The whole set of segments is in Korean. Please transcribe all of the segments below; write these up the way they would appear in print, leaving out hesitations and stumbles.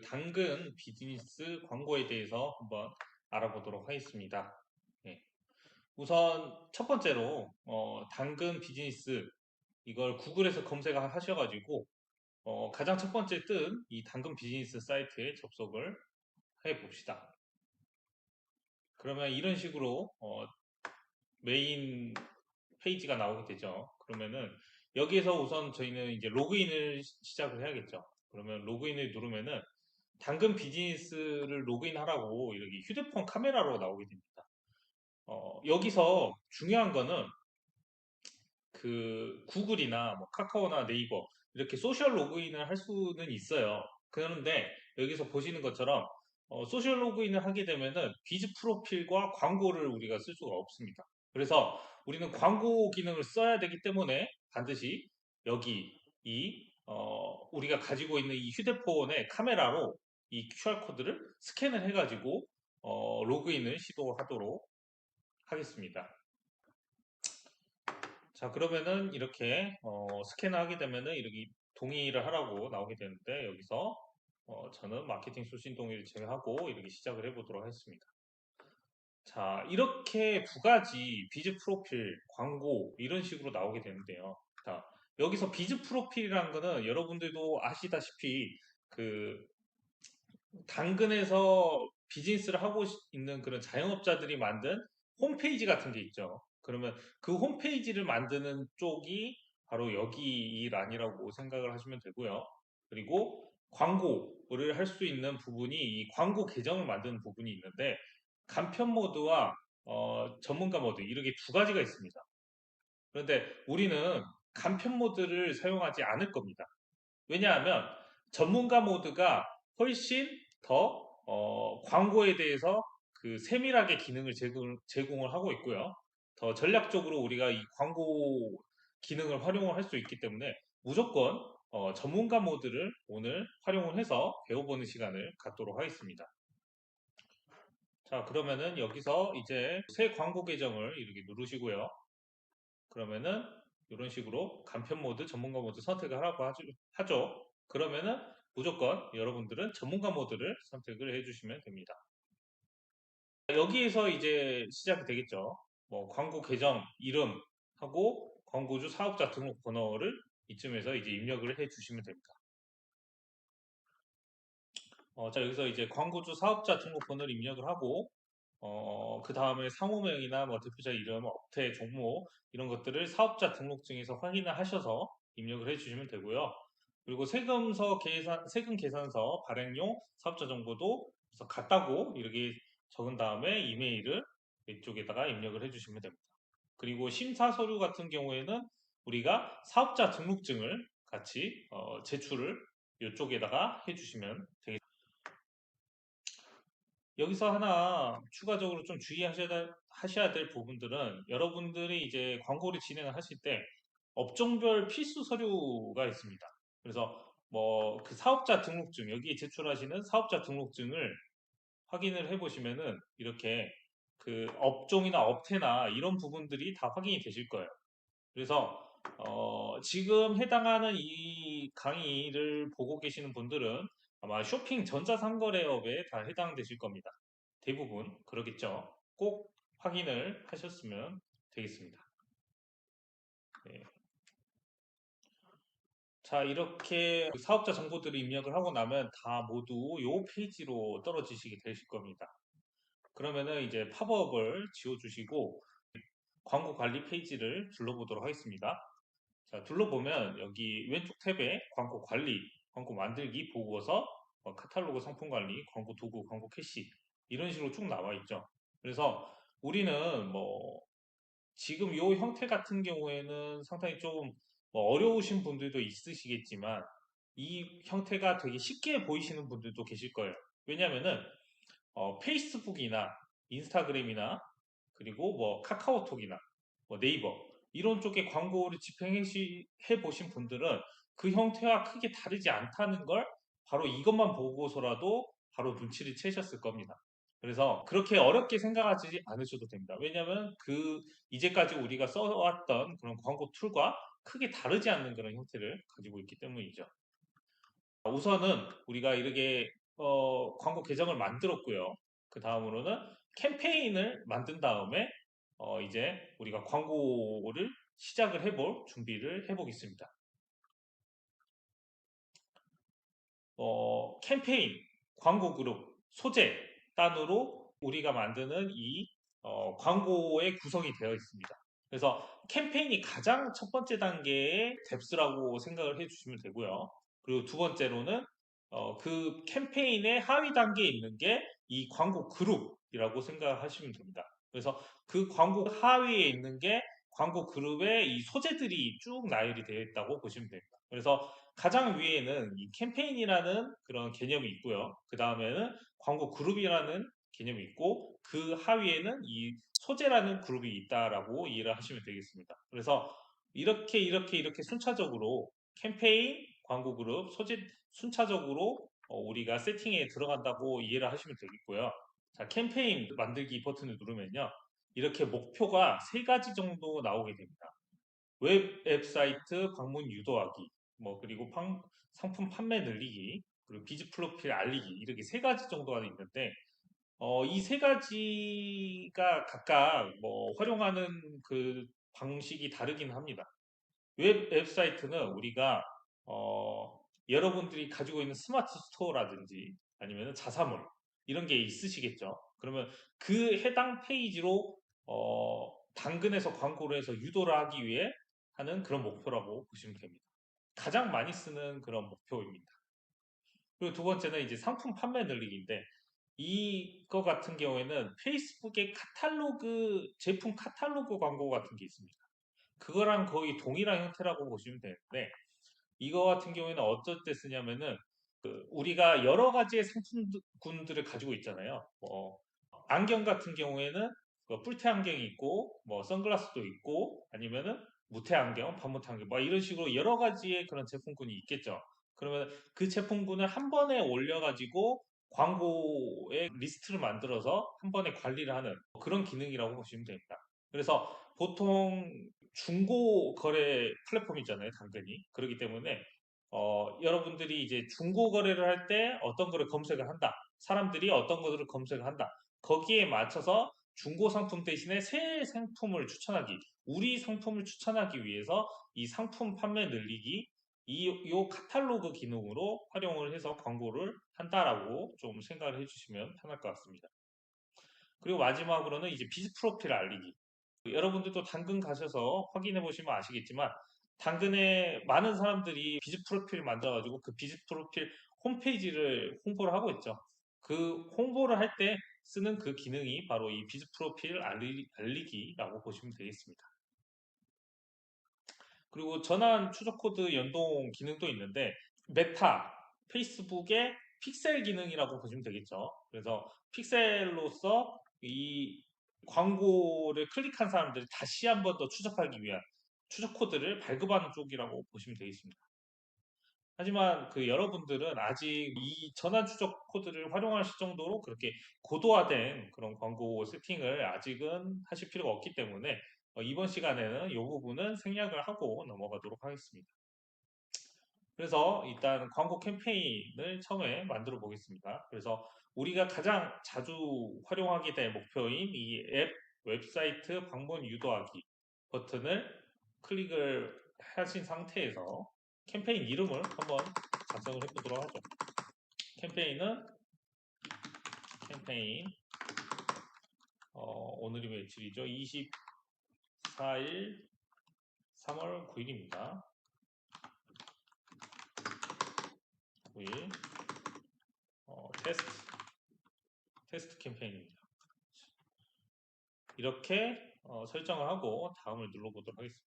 당근 비즈니스 광고에 대해서 한번 알아보도록 하겠습니다. 네. 우선 첫 번째로 당근 비즈니스 이걸 구글에서 검색을 하셔가지고 가장 첫 번째 뜬 이 당근 비즈니스 사이트에 접속을 해 봅시다. 그러면 이런 식으로 메인 페이지가 나오게 되죠. 그러면은 여기에서 우선 저희는 이제 로그인을 시작을 해야겠죠. 그러면 로그인을 누르면은 당근 비즈니스를 로그인하라고 이렇게 휴대폰 카메라로 나오게 됩니다. 여기서 중요한 거는 그 구글이나 뭐 카카오나 네이버 이렇게 소셜 로그인을 할 수는 있어요. 그런데 여기서 보시는 것처럼 소셜 로그인을 하게 되면은 비즈 프로필과 광고를 우리가 쓸 수가 없습니다. 그래서 우리는 광고 기능을 써야 되기 때문에 반드시 여기 우리가 가지고 있는 이 휴대폰의 카메라로 이 QR코드를 스캔을 해가지고 로그인을 시도하도록 하겠습니다. 자, 그러면은 이렇게 스캔을 하게 되면은 이렇게 동의를 하라고 나오게 되는데 여기서 저는 마케팅 수신 동의를 제외하고 이렇게 시작을 해보도록 하겠습니다. 자, 이렇게 두 가지 비즈 프로필, 광고 이런 식으로 나오게 되는데요. 자, 여기서 비즈 프로필이라는 거는 여러분들도 아시다시피 그 당근에서 비즈니스를 하고 있는 그런 자영업자들이 만든 홈페이지 같은 게 있죠. 그러면 그 홈페이지를 만드는 쪽이 바로 여기 이 란이라고 생각을 하시면 되고요. 그리고 광고를 할 수 있는 부분이 이 광고 계정을 만드는 부분이 있는데 간편 모드와 전문가 모드 이렇게 두 가지가 있습니다. 그런데 우리는 간편 모드를 사용하지 않을 겁니다. 왜냐하면 전문가 모드가 훨씬 더 광고에 대해서 그 세밀하게 기능을 제공을 하고 있고요. 더 전략적으로 우리가 이 광고 기능을 활용을 할 수 있기 때문에 무조건 전문가 모드를 오늘 활용을 해서 배워보는 시간을 갖도록 하겠습니다. 자, 그러면은 여기서 이제 새 광고 계정을 이렇게 누르시고요. 그러면은 이런 식으로 간편 모드, 전문가 모드 선택을 하라고 하죠. 그러면은 무조건 여러분들은 전문가 모드를 선택을 해주시면 됩니다. 여기에서 이제 시작이 되겠죠. 뭐 광고 계정 이름하고 광고주 사업자 등록 번호를 이쯤에서 이제 입력을 해주시면 됩니다. 자, 여기서 이제 광고주 사업자 등록 번호를 입력을 하고 그 다음에 상호명이나 뭐 대표자 이름, 업태, 종목 이런 것들을 사업자 등록증에서 확인을 하셔서 입력을 해주시면 되고요. 그리고 세금 계산서 발행용 사업자 정보도 그래서 같다고 이렇게 적은 다음에 이메일을 이쪽에다가 입력을 해주시면 됩니다. 그리고 심사 서류 같은 경우에는 우리가 사업자 등록증을 같이 제출을 이쪽에다가 해주시면 되겠습니다. 여기서 하나 추가적으로 좀 하셔야 될 부분들은 여러분들이 이제 광고를 진행을 하실 때 업종별 필수 서류가 있습니다. 그래서 뭐 그 사업자 등록증, 여기에 제출하시는 사업자 등록증을 확인을 해 보시면은 이렇게 그 업종이나 업태나 이런 부분들이 다 확인이 되실 거예요. 그래서 지금 해당하는 이 강의를 보고 계시는 분들은 아마 쇼핑 전자상거래업에 다 해당되실 겁니다. 대부분 그러겠죠. 꼭 확인을 하셨으면 되겠습니다. 네. 자, 이렇게 사업자 정보들을 입력을 하고 나면 다 모두 이 페이지로 떨어지시게 되실 겁니다. 그러면은 이제 팝업을 지워주시고 광고 관리 페이지를 둘러보도록 하겠습니다. 자, 둘러보면 여기 왼쪽 탭에 광고 관리, 광고 만들기, 보고서, 카탈로그 상품 관리, 광고 도구, 광고 캐시 이런 식으로 쭉 나와 있죠. 그래서 우리는 뭐 지금 이 형태 같은 경우에는 상당히 좀 어려우신 분들도 있으시겠지만 이 형태가 되게 쉽게 보이시는 분들도 계실 거예요. 왜냐면은 페이스북이나 인스타그램이나 그리고 뭐 카카오톡이나 뭐 네이버 이런 쪽에 광고를 집행해 보신 분들은 그 형태와 크게 다르지 않다는 걸 바로 이것만 보고서라도 바로 눈치를 채셨을 겁니다. 그래서 그렇게 어렵게 생각하지 않으셔도 됩니다. 왜냐하면 그 이제까지 우리가 써왔던 그런 광고 툴과 크게 다르지 않는 그런 형태를 가지고 있기 때문이죠. 우선은 우리가 이렇게 광고 계정을 만들었고요. 그 다음으로는 캠페인을 만든 다음에 이제 우리가 광고를 시작을 해볼 준비를 해보겠습니다. 캠페인, 광고 그룹, 소재 단으로 우리가 만드는 이 광고의 구성이 되어 있습니다. 그래서 캠페인이 가장 첫 번째 단계의 뎁스라고 생각을 해주시면 되고요. 그리고 두 번째로는 그 캠페인의 하위 단계에 있는 게 이 광고 그룹이라고 생각하시면 됩니다. 그래서 그 광고 하위에 있는 게 광고 그룹의 이 소재들이 쭉 나열이 되어 있다고 보시면 됩니다. 그래서 가장 위에는 이 캠페인이라는 그런 개념이 있고요. 그 다음에는 광고 그룹이라는 개념이 있고 그 하위에는 이 소재라는 그룹이 있다라고 이해를 하시면 되겠습니다. 그래서 이렇게 순차적으로 캠페인, 광고 그룹, 소재 순차적으로 우리가 세팅에 들어간다고 이해를 하시면 되겠고요. 자, 캠페인 만들기 버튼을 누르면요. 이렇게 목표가 세 가지 정도 나오게 됩니다. 웹사이트 방문 유도하기, 뭐 그리고 상품 판매 늘리기, 그리고 비즈 프로필 알리기 이렇게 세 가지 정도가 있는데 이 세 가지가 각각 뭐 활용하는 그 방식이 다르긴 합니다. 웹사이트는 우리가 여러분들이 가지고 있는 스마트 스토어라든지 아니면 자사몰 이런 게 있으시겠죠. 그러면 그 해당 페이지로 당근에서 광고를 해서 유도를 하기 위해 하는 그런 목표라고 보시면 됩니다. 가장 많이 쓰는 그런 목표입니다. 그리고 두 번째는 이제 상품 판매 늘리기인데 이거 같은 경우에는 페이스북의 카탈로그 제품 카탈로그 광고 같은 게 있습니다. 그거랑 거의 동일한 형태라고 보시면 되는데 이거 같은 경우에는 어떨 때 쓰냐면은 우리가 여러 가지의 상품군들을 가지고 있잖아요. 안경 같은 경우에는 뿔테 안경이 있고 뭐 선글라스도 있고 아니면은 무테 안경, 반무테 안경 뭐 이런 식으로 여러 가지의 그런 제품군이 있겠죠. 그러면 그 제품군을 한 번에 올려가지고 광고의 리스트를 만들어서 한 번에 관리를 하는 그런 기능이라고 보시면 됩니다. 그래서 보통 중고 거래 플랫폼이잖아요, 당근이. 그렇기 때문에 여러분들이 이제 중고 거래를 할 때 어떤 거를 검색을 한다. 사람들이 어떤 것들을 검색을 한다. 거기에 맞춰서 중고 상품 대신에 새 상품을 추천하기, 우리 상품을 추천하기 위해서 이 상품 판매 늘리기, 요 카탈로그 기능으로 활용을 해서 광고를 한다라고 좀 생각을 해주시면 편할 것 같습니다. 그리고 마지막으로는 이제 비즈 프로필 알리기. 여러분들도 당근 가셔서 확인해 보시면 아시겠지만 당근에 많은 사람들이 비즈 프로필을 만들어가지고 그 비즈 프로필 홈페이지를 홍보를 하고 있죠. 그 홍보를 할 때 쓰는 그 기능이 바로 이 비즈 프로필 알리기라고 보시면 되겠습니다. 그리고 전환 추적 코드 연동 기능도 있는데 메타, 페이스북의 픽셀 기능이라고 보시면 되겠죠. 그래서 픽셀로서 이 광고를 클릭한 사람들이 다시 한 번 더 추적하기 위한 추적 코드를 발급하는 쪽이라고 보시면 되겠습니다. 하지만 그 여러분들은 아직 이 전환 추적 코드를 활용하실 정도로 그렇게 고도화된 그런 광고 세팅을 아직은 하실 필요가 없기 때문에 이번 시간에는 이 부분은 생략을 하고 넘어가도록 하겠습니다. 그래서 일단 광고 캠페인을 처음에 만들어 보겠습니다. 그래서 우리가 가장 자주 활용하게 될 목표인 이 앱 웹사이트 방문 유도하기 버튼을 클릭을 하신 상태에서 캠페인 이름을 한번 작성을 해보도록 하죠. 캠페인 오늘이 며칠이죠? 24일 3월 9일입니다. 9일 테스트 캠페인입니다. 이렇게 설정을 하고 다음을 눌러보도록 하겠습니다.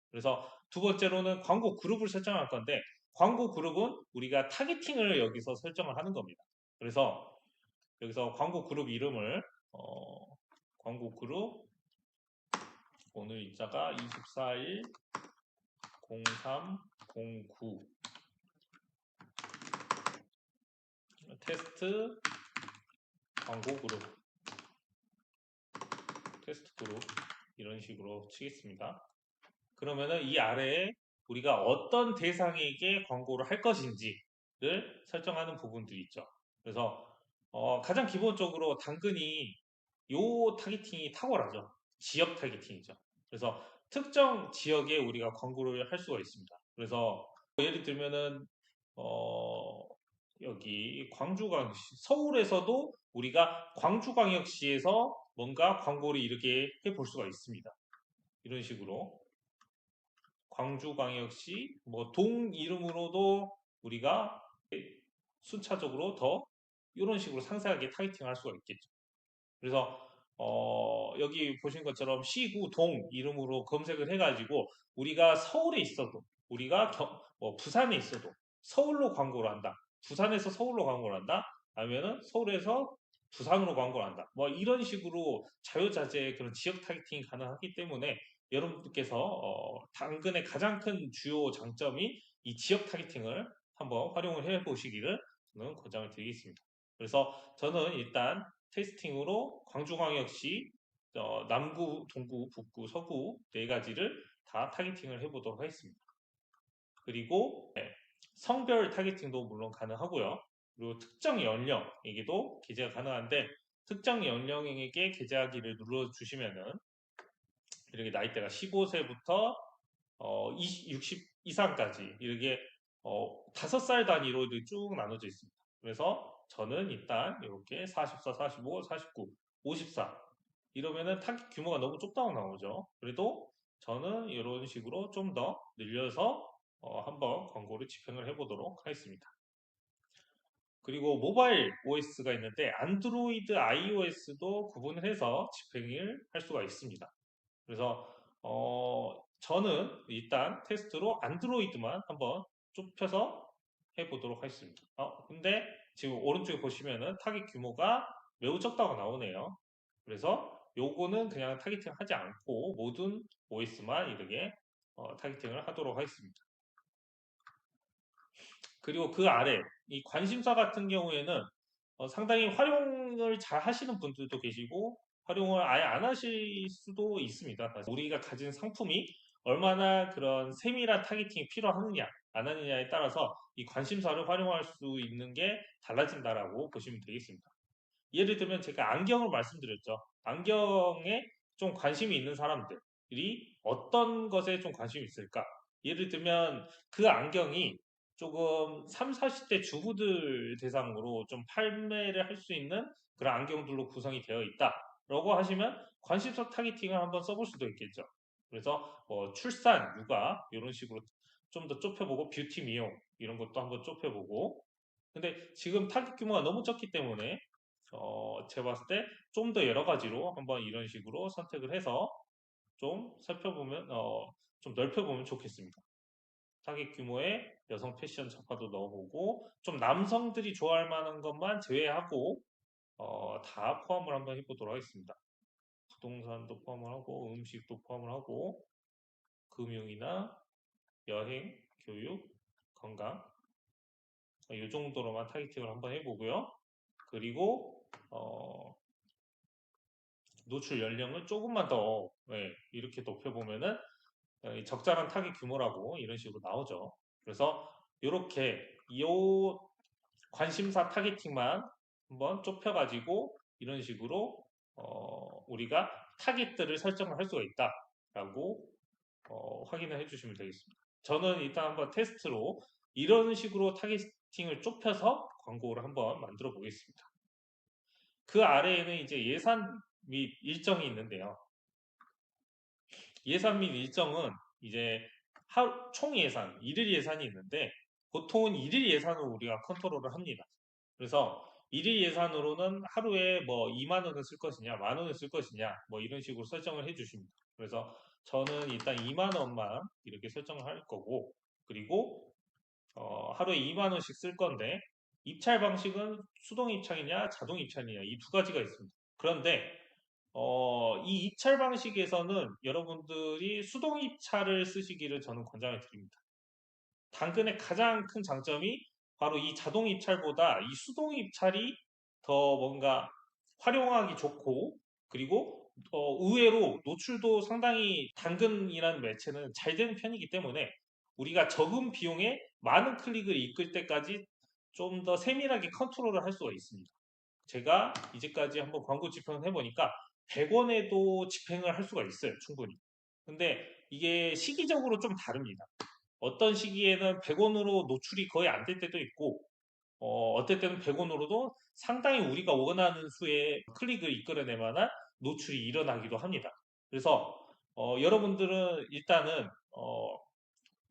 그래서 두 번째로는 광고 그룹을 설정할 건데 광고 그룹은 우리가 타겟팅을 여기서 설정을 하는 겁니다. 그래서 여기서 광고 그룹 이름을 광고 그룹 오늘 입자가 24일 0309 테스트 광고 그룹 테스트 그룹 이런 식으로 치겠습니다. 그러면은 이 아래에 우리가 어떤 대상에게 광고를 할 것인지를 설정하는 부분들이 있죠. 그래서 가장 기본적으로 당근이 요 타겟팅이 탁월하죠. 지역 타겟팅이죠. 그래서 특정 지역에 우리가 광고를 할 수가 있습니다. 그래서 예를 들면은 어, 여기 광주광역시, 서울에서도 우리가 광주광역시에서 뭔가 광고를 이렇게 해볼 수가 있습니다. 이런 식으로 광주광역시 뭐 동 이름으로도 우리가 순차적으로 더 이런 식으로 상세하게 타겟팅할 수가 있겠죠. 그래서 여기 보신 것처럼 시구 동 이름으로 검색을 해가지고 우리가 서울에 있어도 우리가 부산에 있어도 서울로 광고를 한다. 부산에서 서울로 광고를 한다. 아니면은 서울에서 부산으로 광고를 한다. 뭐 이런 식으로 자유자재의 그런 지역 타겟팅이 가능하기 때문에 여러분들께서 당근의 가장 큰 주요 장점이 이 지역 타겟팅을 한번 활용을 해 보시기를 저는 권장을 드리겠습니다. 그래서 저는 일단 테스팅으로 광주광역시 남구, 동구, 북구, 서구 네 가지를 다 타겟팅을 해보도록 하겠습니다. 그리고 성별 타겟팅도 물론 가능하고요. 그리고 특정 연령에게도 게재가 가능한데 특정 연령에게 게재하기를 눌러주시면은 이렇게 나이대가 15세부터 60 이상까지 이렇게 5살 단위로 쭉 나눠져 있습니다. 그래서 저는 일단 이렇게 44, 45, 49, 54 이러면은 타깃 규모가 너무 좁다고 나오죠. 그래도 저는 이런 식으로 좀 더 늘려서 한번 광고를 집행을 해보도록 하겠습니다. 그리고 모바일 OS가 있는데 안드로이드, iOS도 구분을 해서 집행을 할 수가 있습니다. 그래서 저는 일단 테스트로 안드로이드만 한번 좁혀서 해보도록 하겠습니다. 근데 지금 오른쪽에 보시면은 타깃 규모가 매우 적다고 나오네요. 그래서 요거는 그냥 타깃팅 하지 않고 모든 OS만 이렇게 타깃팅을 하도록 하겠습니다. 그리고 그 아래 이 관심사 같은 경우에는 상당히 활용을 잘 하시는 분들도 계시고 활용을 아예 안 하실 수도 있습니다. 우리가 가진 상품이 얼마나 그런 세밀한 타겟팅이 필요하느냐 안 하느냐에 따라서 이 관심사를 활용할 수 있는 게 달라진다라고 보시면 되겠습니다. 예를 들면 제가 안경을 말씀드렸죠. 안경에 좀 관심이 있는 사람들이 어떤 것에 좀 관심이 있을까? 예를 들면 그 안경이 조금 3, 40대 주부들 대상으로 좀 판매를 할 수 있는 그런 안경들로 구성이 되어 있다라고 하시면 관심사 타겟팅을 한번 써볼 수도 있겠죠. 그래서 출산, 육아 이런 식으로 좀 더 좁혀보고 뷰티 미용 이런 것도 한번 좁혀보고 근데 지금 타겟 규모가 너무 적기 때문에 제가 봤을 때 좀 더 여러 가지로 한번 이런 식으로 선택을 해서 좀 살펴보면, 좀 넓혀보면 좋겠습니다. 타깃 규모의 여성 패션 잡화도 넣어보고, 좀 남성들이 좋아할 만한 것만 제외하고, 다 포함을 한번 해보도록 하겠습니다. 부동산도 포함을 하고, 음식도 포함을 하고, 금융이나 여행, 교육, 건강, 이 정도로만 타깃팅을 한번 해보고요. 그리고, 노출 연령을 조금만 더 이렇게 높여보면은 적절한 타깃 규모라고 이런 식으로 나오죠. 그래서 이렇게 이 관심사 타겟팅만 한번 좁혀가지고 이런 식으로 우리가 타깃들을 설정을 할 수가 있다라고 확인을 해주시면 되겠습니다. 저는 일단 한번 테스트로 이런 식으로 타겟팅을 좁혀서 광고를 한번 만들어 보겠습니다. 그 아래에는 이제 예산 및 일정이 있는데요. 예산 및 일정은 이제 총 예산, 일일 예산이 있는데 보통은 일일 예산으로 우리가 컨트롤을 합니다. 그래서 일일 예산으로는 하루에 뭐 2만 원을 쓸 것이냐, 만 원을 쓸 것이냐, 뭐 이런 식으로 설정을 해 주십니다. 그래서 저는 일단 2만 원만 이렇게 설정을 할 거고, 그리고 하루에 2만 원씩 쓸 건데 입찰 방식은 수동 입찰이냐, 자동 입찰이냐 이 두 가지가 있습니다. 그런데 이 입찰 방식에서는 여러분들이 수동 입찰을 쓰시기를 저는 권장을 드립니다. 당근의 가장 큰 장점이 바로 이 자동 입찰보다 이 수동 입찰이 더 뭔가 활용하기 좋고 그리고 의외로 노출도 상당히 당근이라는 매체는 잘 되는 편이기 때문에 우리가 적은 비용에 많은 클릭을 이끌 때까지 좀 더 세밀하게 컨트롤을 할 수가 있습니다. 제가 이제까지 한번 광고 집행을 해보니까 100원에도 집행을 할 수가 있어요, 충분히. 근데 이게 시기적으로 좀 다릅니다. 어떤 시기에는 100원으로 노출이 거의 안 될 때도 있고, 어떨 때는 100원으로도 상당히 우리가 원하는 수의 클릭을 이끌어낼 만한 노출이 일어나기도 합니다. 그래서 여러분들은 일단은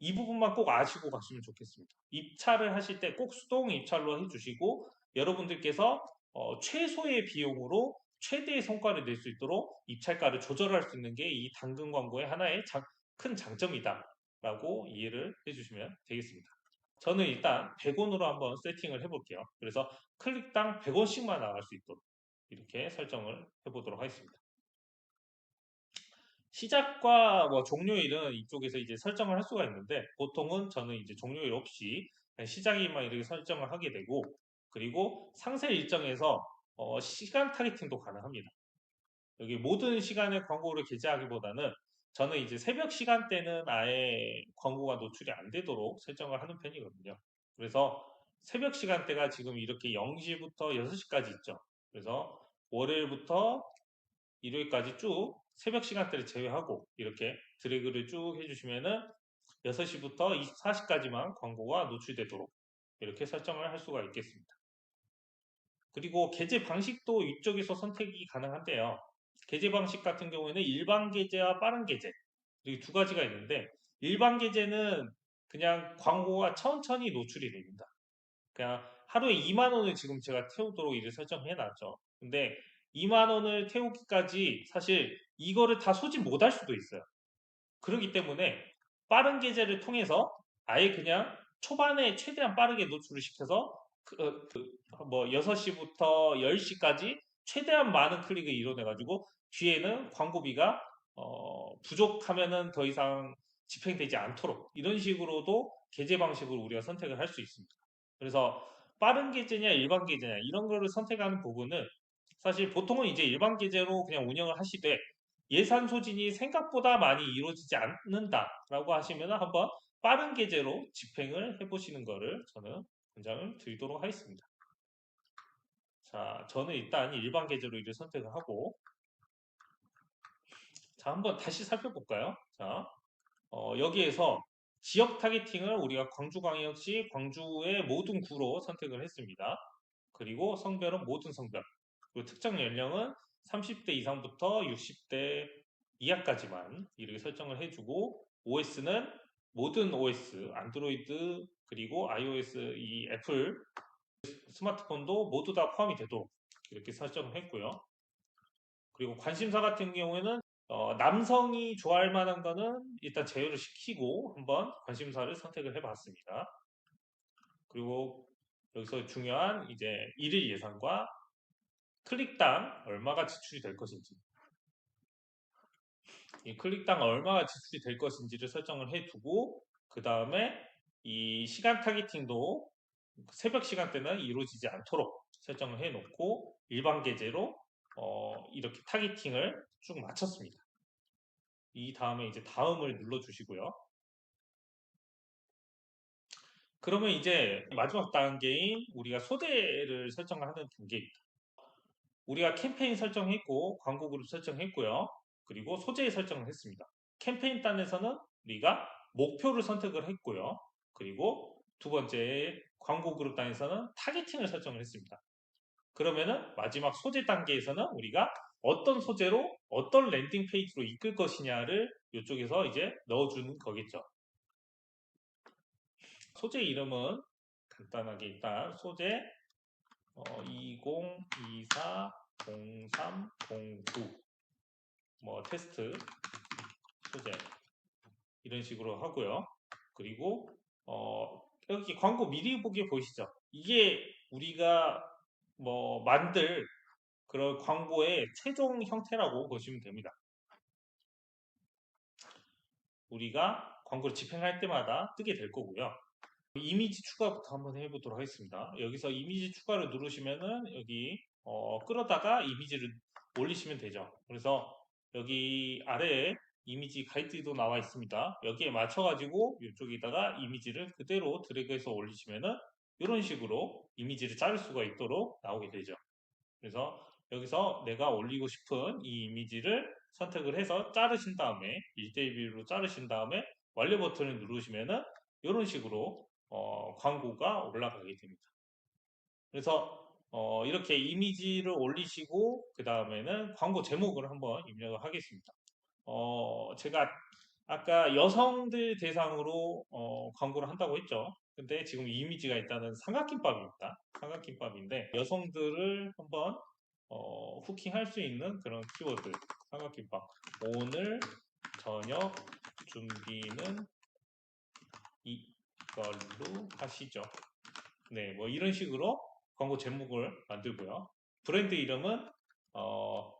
이 부분만 꼭 아시고 가시면 좋겠습니다. 입찰을 하실 때 꼭 수동 입찰로 해주시고 여러분들께서 최소의 비용으로 최대의 성과를 낼 수 있도록 입찰가를 조절할 수 있는 게 이 당근 광고의 하나의 큰 장점이다 라고 이해를 해주시면 되겠습니다. 저는 일단 100원으로 한번 세팅을 해볼게요. 그래서 클릭당 100원씩만 나갈 수 있도록 이렇게 설정을 해보도록 하겠습니다. 시작과 뭐 종료일은 이쪽에서 이제 설정을 할 수가 있는데 보통은 저는 이제 종료일 없이 그냥 시작일만 이렇게 설정을 하게 되고 그리고 상세 일정에서 시간 타겟팅도 가능합니다. 여기 모든 시간에 광고를 게재하기보다는 저는 이제 새벽 시간대는 아예 광고가 노출이 안 되도록 설정을 하는 편이거든요. 그래서 새벽 시간대가 지금 이렇게 0시부터 6시까지 있죠. 그래서 월요일부터 일요일까지 쭉 새벽 시간대를 제외하고 이렇게 드래그를 쭉 해주시면은 6시부터 24시까지만 광고가 노출되도록 이렇게 설정을 할 수가 있겠습니다. 그리고 게재 방식도 이쪽에서 선택이 가능한데요. 게재 방식 같은 경우에는 일반 게재와 빠른 게재 이렇게 두 가지가 있는데 일반 게재는 그냥 광고가 천천히 노출이 됩니다. 그냥 하루에 2만 원을 지금 제가 태우도록 이를 설정해 놨죠. 근데 2만 원을 태우기까지 사실 이거를 다 소진 못할 수도 있어요. 그렇기 때문에 빠른 게재를 통해서 아예 그냥 초반에 최대한 빠르게 노출을 시켜서 뭐 6시부터 10시까지 최대한 많은 클릭을 이뤄내가지고 뒤에는 광고비가 부족하면은 더 이상 집행되지 않도록 이런 식으로도 게재 방식을 우리가 선택을 할 수 있습니다. 그래서 빠른 게재냐 일반 게재냐 이런 거를 선택하는 부분은 사실 보통은 이제 일반 게재로 그냥 운영을 하시되 예산 소진이 생각보다 많이 이루어지지 않는다라고 하시면 한번 빠른 게재로 집행을 해보시는 거를 저는 권장을 드리도록 하겠습니다. 자, 저는 일단 일반 게재로 이를 선택을 하고 자, 한번 다시 살펴볼까요? 자, 여기에서 지역 타겟팅을 우리가 광주광역시 광주의 모든 구로 선택을 했습니다. 그리고 성별은 모든 성별. 그리고 특정 연령은 30대 이상부터 60대 이하까지만 이렇게 설정을 해주고 OS는 모든 OS, 안드로이드 그리고 iOS 이 애플 스마트폰도 모두 다 포함이 되도록 이렇게 설정을 했고요. 그리고 관심사 같은 경우에는 남성이 좋아할 만한 거는 일단 제어를 시키고 한번 관심사를 선택을 해봤습니다. 그리고 여기서 중요한 이제 일일 예산과 클릭당 얼마가 지출이 될 것인지 이 클릭당 얼마가 지출이 될 것인지를 설정을 해두고 그 다음에 이 시간 타겟팅도 새벽 시간대는 이루어지지 않도록 설정을 해놓고 일반 계제로 이렇게 타겟팅을 쭉 마쳤습니다. 이 다음에 이제 다음을 눌러주시고요. 그러면 이제 마지막 단계인 우리가 소재를 설정하는 단계입니다. 우리가 캠페인 설정했고 광고 그룹 설정했고요. 그리고 소재 설정을 했습니다. 캠페인 단에서는 우리가 목표를 선택을 했고요. 그리고 두 번째 광고 그룹 단에서는 타겟팅을 설정을 했습니다. 그러면은 마지막 소재 단계에서는 우리가 어떤 소재로 어떤 랜딩 페이지로 이끌 것이냐를 이쪽에서 이제 넣어주는 거겠죠. 소재 이름은 간단하게 일단 소재 2024 0309 뭐 테스트 소재 이런 식으로 하고요. 그리고 여기 광고 미리 보기 보이시죠? 이게 우리가 뭐 만들 그런 광고의 최종 형태라고 보시면 됩니다. 우리가 광고를 집행할 때마다 뜨게 될 거고요. 이미지 추가부터 한번 해보도록 하겠습니다. 여기서 이미지 추가를 누르시면은 여기 끌어다가 이미지를 올리시면 되죠. 그래서 여기 아래에 이미지 가이드도 나와 있습니다. 여기에 맞춰가지고 이쪽에다가 이미지를 그대로 드래그해서 올리시면은 이런 식으로 이미지를 자를 수가 있도록 나오게 되죠. 그래서 여기서 내가 올리고 싶은 이 이미지를 선택을 해서 자르신 다음에 1대1로 자르신 다음에 완료 버튼을 누르시면은 이런 식으로 광고가 올라가게 됩니다. 그래서 이렇게 이미지를 올리시고 그 다음에는 광고 제목을 한번 입력을 하겠습니다. 제가 아까 여성들 대상으로 광고를 한다고 했죠. 근데 지금 이미지가 일단은 삼각김밥입니다. 삼각김밥인데 여성들을 한번 후킹할 수 있는 그런 키워드 삼각김밥. 오늘 저녁 준비는 이걸로 하시죠. 네, 뭐 이런 식으로 광고 제목을 만들고요. 브랜드 이름은 어,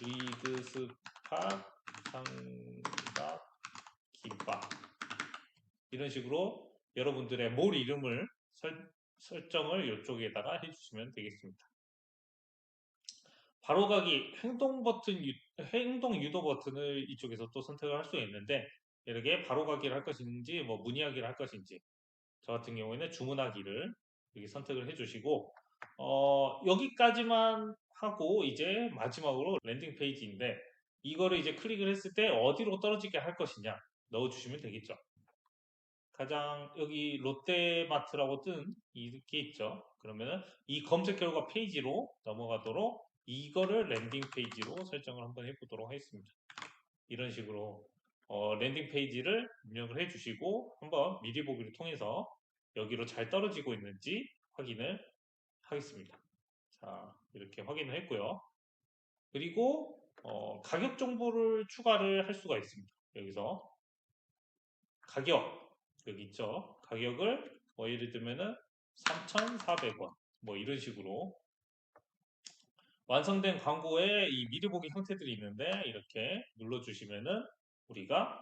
리그스파 삼각 김밥 이런 식으로 여러분들의 몰 이름을 설정을 이쪽에다가 해주시면 되겠습니다. 바로가기 행동 유도 버튼을 이쪽에서 또 선택을 할 수가 있는데 이렇게 바로가기를 할 것인지 뭐 문의하기를 할 것인지 저 같은 경우에는 주문하기를 여기 선택을 해주시고 여기까지만 하고 이제 마지막으로 랜딩 페이지인데 이거를 이제 클릭을 했을 때 어디로 떨어지게 할 것이냐 넣어주시면 되겠죠. 가장 여기 롯데마트라고 뜬 이게 있죠. 그러면은 이 검색 결과 페이지로 넘어가도록 이거를 랜딩 페이지로 설정을 한번 해보도록 하겠습니다. 이런 식으로 랜딩 페이지를 입력을 해주시고 한번 미리 보기를 통해서 여기로 잘 떨어지고 있는지 확인을 하겠습니다. 자, 이렇게 확인을 했고요. 그리고 가격 정보를 추가를 할 수가 있습니다. 여기서 가격 여기 있죠. 가격을 뭐 예를 들면은 3,400원 뭐 이런 식으로 완성된 광고에 이 미리 보기 형태들이 있는데 이렇게 눌러주시면은 우리가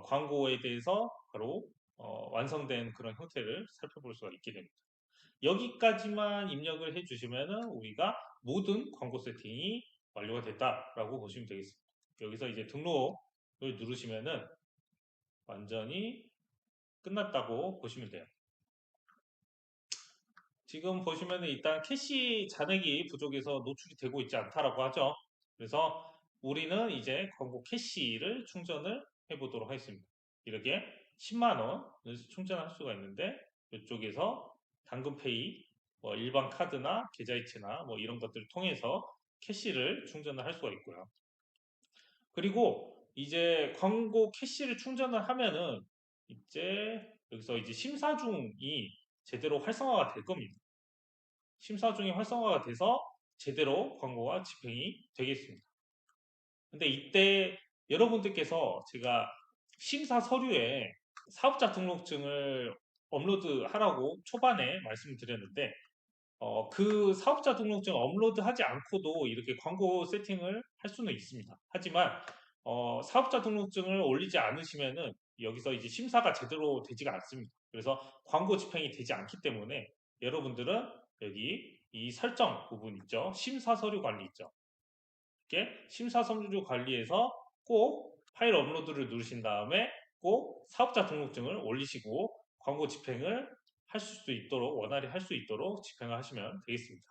광고에 대해서 바로 완성된 그런 형태를 살펴볼 수가 있게 됩니다. 여기까지만 입력을 해주시면은 우리가 모든 광고 세팅이 완료가 됐다라고 보시면 되겠습니다. 여기서 이제 등록을 누르시면은 완전히 끝났다고 보시면 돼요. 지금 보시면은 일단 캐시 잔액이 부족해서 노출이 되고 있지 않다라고 하죠. 그래서 우리는 이제 광고 캐시를 충전을 해보도록 하겠습니다. 이렇게 10만원을 충전할 수가 있는데 이쪽에서 당근페이, 뭐 일반 카드나 계좌이체나 뭐 이런 것들을 통해서 캐시를 충전을 할 수가 있고요. 그리고 이제 광고 캐시를 충전을 하면은 이제 여기서 이제 심사 중이 제대로 활성화가 될 겁니다. 심사 중이 활성화가 돼서 제대로 광고가 집행이 되겠습니다. 근데 이때 여러분들께서 제가 심사 서류에 사업자 등록증을 업로드하라고 초반에 말씀드렸는데 그 사업자 등록증 업로드하지 않고도 이렇게 광고 세팅을 할 수는 있습니다. 하지만 사업자 등록증을 올리지 않으시면은 여기서 이제 심사가 제대로 되지가 않습니다. 그래서 광고 집행이 되지 않기 때문에 여러분들은 여기 이 설정 부분 있죠. 심사 서류 관리 있죠. 이렇게 심사 서류 관리에서 꼭 파일 업로드를 누르신 다음에 꼭 사업자 등록증을 올리시고 광고 집행을 할 수 있도록 원활히 할 수 있도록 집행을 하시면 되겠습니다.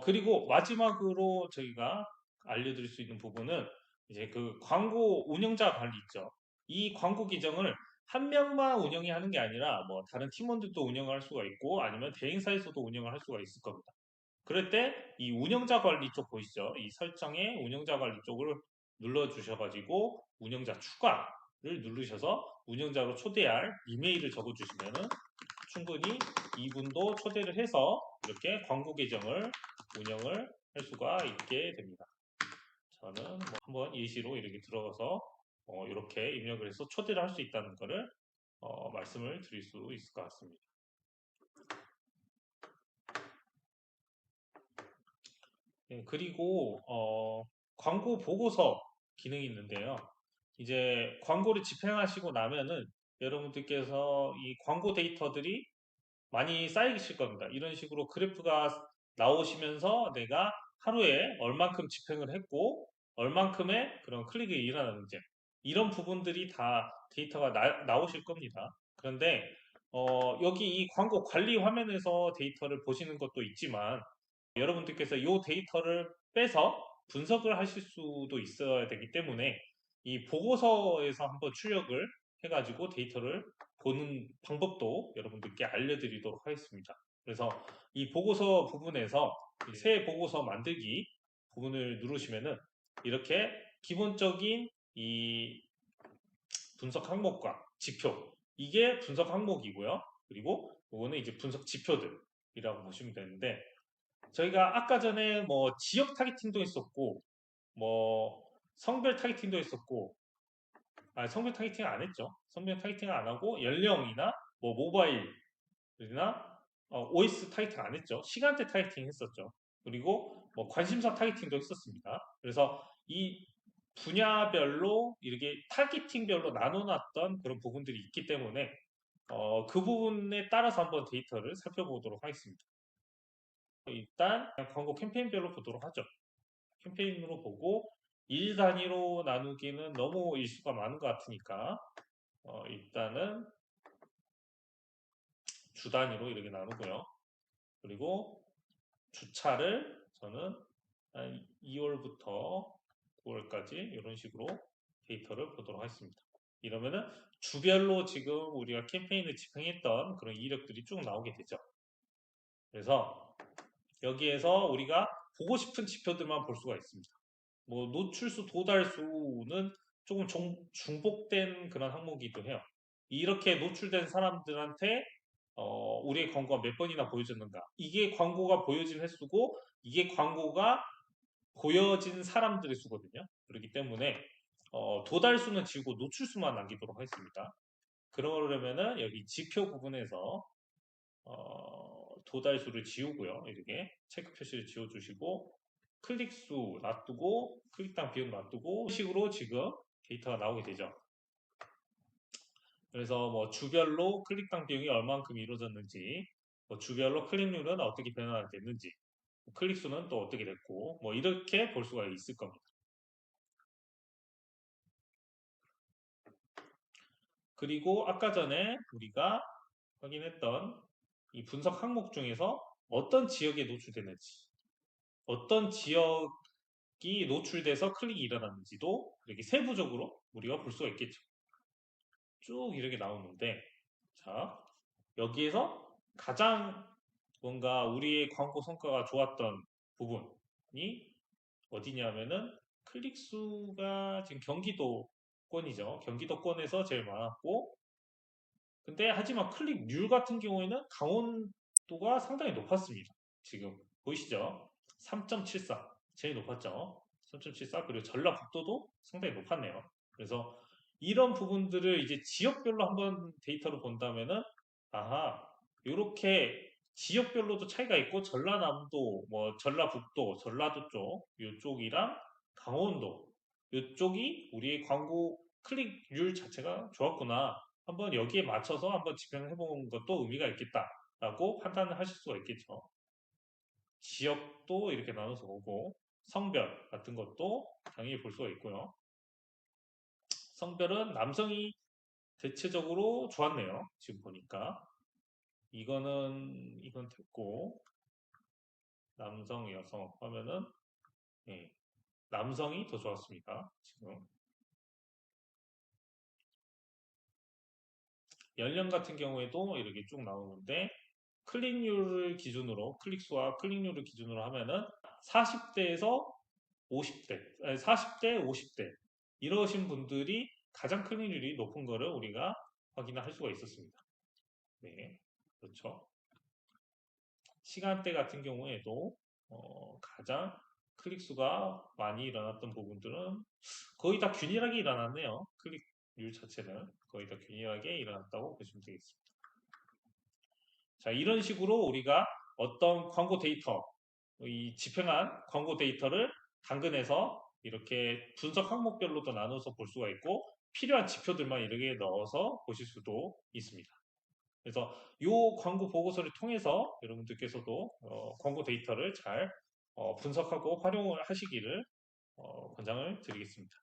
그리고 마지막으로 저희가 알려드릴 수 있는 부분은 이제 그 광고 운영자 관리 있죠. 이 광고 계정을 한 명만 운영이 하는 게 아니라 뭐 다른 팀원들도 운영할 수가 있고 아니면 대행사에서도 운영을 할 수가 있을 겁니다. 그럴 때 이 운영자 관리 쪽 보이시죠? 이 설정에 운영자 관리 쪽을 눌러 주셔가지고 운영자 추가를 누르셔서 운영자로 초대할 이메일을 적어 주시면은 충분히 이분도 초대를 해서 이렇게 광고 계정을 운영을 할 수가 있게 됩니다. 저는 뭐 한번 예시로 이렇게 들어가서 이렇게 입력을 해서 초대를 할 수 있다는 것을 말씀을 드릴 수 있을 것 같습니다. 네, 그리고 광고 보고서 기능이 있는데요. 이제 광고를 집행하시고 나면은 여러분들께서 이 광고 데이터들이 많이 쌓이실 겁니다. 이런 식으로 그래프가 나오시면서 내가 하루에 얼만큼 집행을 했고 얼만큼의 그런 클릭이 일어나는지 이런 부분들이 다 데이터가 나오실 겁니다. 그런데 여기 이 광고 관리 화면에서 데이터를 보시는 것도 있지만 여러분들께서 이 데이터를 빼서 분석을 하실 수도 있어야 되기 때문에 이 보고서에서 한번 출력을 해가지고 데이터를 보는 방법도 여러분들께 알려드리도록 하겠습니다. 그래서 이 보고서 부분에서 새 보고서 만들기 부분을 누르시면은 이렇게 기본적인 이 분석 항목과 지표 이게 분석 항목이고요. 그리고 이거는 이제 분석 지표들이라고 보시면 되는데 저희가 아까 전에 뭐 지역 타겟팅도 했었고 뭐 성별 타겟팅도 했었고 성별 타겟팅 안 했죠. 성별 타겟팅 안 하고 연령이나 뭐 모바일이나 OS 타겟팅 안 했죠. 시간대 타겟팅 했었죠. 그리고 뭐 관심사 타겟팅도 했었습니다. 그래서 이 분야별로 이렇게 타겟팅별로 나눠놨던 그런 부분들이 있기 때문에 그 부분에 따라서 한번 데이터를 살펴보도록 하겠습니다. 일단 광고 캠페인별로 보도록 하죠. 캠페인으로 보고 일 단위로 나누기는 너무 일수가 많은 것 같으니까 일단은 주 단위로 이렇게 나누고요. 그리고 주차를 저는 한 2월부터 9월까지 이런 식으로 데이터를 보도록 하겠습니다. 이러면은 주별로 지금 우리가 캠페인을 집행했던 그런 이력들이 쭉 나오게 되죠. 그래서 여기에서 우리가 보고 싶은 지표들만 볼 수가 있습니다. 뭐 노출수, 도달수는 조금 중복된 그런 항목이기도 해요. 이렇게 노출된 사람들한테 우리의 광고가 몇 번이나 보여졌는가? 이게 광고가 보여진 횟수고 이게 광고가 보여진 사람들의 수거든요. 그렇기 때문에 도달수는 지우고 노출수만 남기도록 하겠습니다. 그러려면은 여기 지표 부분에서 도달수를 지우고요. 이렇게 체크 표시를 지워주시고 클릭수 놔두고 클릭당 비용 놔두고 이런 식으로 지금 데이터가 나오게 되죠. 그래서 뭐 주별로 클릭당 비용이 얼만큼 이루어졌는지 뭐 주별로 클릭률은 어떻게 변화됐는지 클릭수는 또 어떻게 됐고 뭐 이렇게 볼 수가 있을 겁니다. 그리고 아까 전에 우리가 확인했던 이 분석 항목 중에서 어떤 지역에 노출되는지 어떤 지역이 노출돼서 클릭이 일어났는지도 이렇게 세부적으로 우리가 볼 수가 있겠죠. 쭉 이렇게 나오는데 자 여기에서 가장 뭔가 우리의 광고 성과가 좋았던 부분이 어디냐면은 클릭 수가 지금 경기도권이죠. 경기도권에서 제일 많았고 근데 하지만 클릭률 같은 경우에는 강원도가 상당히 높았습니다. 지금 보이시죠? 3.74 제일 높았죠. 3.74 그리고 전라북도도 상당히 높았네요. 그래서 이런 부분들을 이제 지역별로 한번 데이터를 본다면은 아하 이렇게 지역별로도 차이가 있고 전라남도, 뭐 전라북도, 전라도 쪽 이쪽이랑 강원도 이쪽이 우리의 광고 클릭률 자체가 좋았구나. 한번 여기에 맞춰서 한번 집행해 보는 것도 의미가 있겠다라고 판단을 하실 수가 있겠죠. 지역도 이렇게 나눠서 보고 성별 같은 것도 당연히 볼 수가 있고요. 성별은 남성이 대체적으로 좋았네요. 지금 보니까 이건 됐고 남성, 여성 하면은 예, 남성이 더 좋았습니다. 지금 연령 같은 경우에도 이렇게 쭉 나오는데 클릭률을 기준으로 클릭수와 클릭률을 기준으로 하면은 40대에서 50대, 40대, 50대 이러신 분들이 가장 클릭률이 높은 거를 우리가 확인할 수가 있었습니다. 네, 그렇죠. 시간대 같은 경우에도 가장 클릭수가 많이 일어났던 부분들은 거의 다 균일하게 일어났네요. 클릭률 자체는 거의 다 균일하게 일어났다고 보시면 되겠습니다. 자, 이런 식으로 우리가 어떤 광고 데이터, 이 집행한 광고 데이터를 당근에서 이렇게 분석 항목별로도 나눠서 볼 수가 있고 필요한 지표들만 이렇게 넣어서 보실 수도 있습니다. 그래서 이 광고 보고서를 통해서 여러분들께서도 광고 데이터를 잘 분석하고 활용을 하시기를 권장을 드리겠습니다.